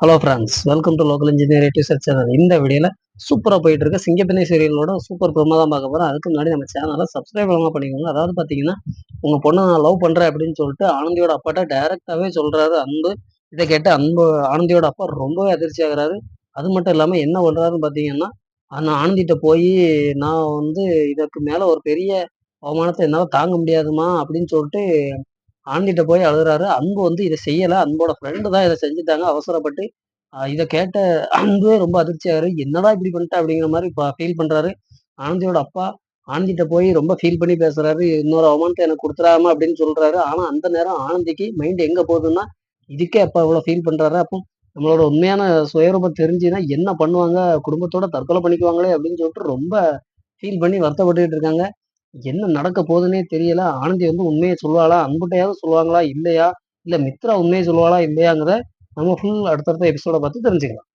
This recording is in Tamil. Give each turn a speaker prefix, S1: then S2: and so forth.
S1: Hello friends, welcome to local engineer research channel. இந்த வீடியோல சூப்பரா போயிட்டு இருக்க சிங்கப்பெண்ணை சீரியலோட சூப்பர் ப்ரோமோ தான் பார்க்க போறோம். அதுக்கு முன்னாடி நம்ம சேனலை சப்ஸ்கிரைப் பண்ணாம பண்ணிக்கோங்க. அதாவது பார்த்தீங்கன்னா, உங்க பொண்ணை நான் லவ் பண்றேன் அப்படின்னு சொல்லிட்டு ஆனந்தியோட அப்பாட்ட டைரக்டாவே சொல்றாரு அன்பு. இதை கேட்டு ஆனந்தியோட அப்பா ரொம்பவே அதிர்ச்சி ஆகுறாரு. அது மட்டும் இல்லாம என்ன பண்றாருன்னு பார்த்தீங்கன்னா, அந்த ஆனந்திட்ட போய் நான் இதற்கு மேல ஒரு பெரிய அவமானத்தை என்னால தாங்க முடியாதும்மா அப்படின்னு சொல்லிட்டு ஆனந்திட்ட போய் அழுகுறாரு. அன்பு இத செய்யல. அன்போட ஃப்ரெண்டு தான் இத செஞ்சுட்டாங்க அவசரப்பட்டு. இத கேட்ட அன்பு ரொம்ப அதிர்ச்சியாகுறாரு. "என்னடா இப்படி பண்ணிட்ட?" அப்படிங்கிற மாரி ஃபீல் பண்றாரு. ஆனந்தியோட அப்பா ஆனந்திட்ட போய் ரொம்ப ஃபீல் பண்ணி பேசுறாரு. "இன்னொரு அவமானத்த எனக்கு குடுத்துறாம" அப்படின்னு சொல்றாரு. ஆனா அந்த நேரம் ஆனந்திக்கு மைண்ட் எங்க போகுதுன்னா, இதுக்கே அப்பா இவ்வளோ ஃபீல் பண்றாரா? அப்போ நம்மளோட உண்மையான சுயரூபம் தெரிஞ்சுன்னா என்ன பண்ணுவாங்க? குடும்பத்தோட தற்கொலை பண்ணிக்குவாங்களே அப்படின்னு சொல்லிட்டு ரொம்ப ஃபீல் பண்ணி வருத்தப்பட்டுட்டு இருக்காங்க. என்ன நடக்க போதுன்னே தெரியல. ஆனந்தி உண்மைய சொல்லுவாளா? அன்புட்டயாவது சொல்லுவாங்களா? இல்லையா? இல்ல மித்ரா உண்மைய சொல்லுவாளா? இல்லையாங்கிறத நம்ம அடுத்தடுத்த எபிசோட பார்த்து தெரிஞ்சுக்கலாம்.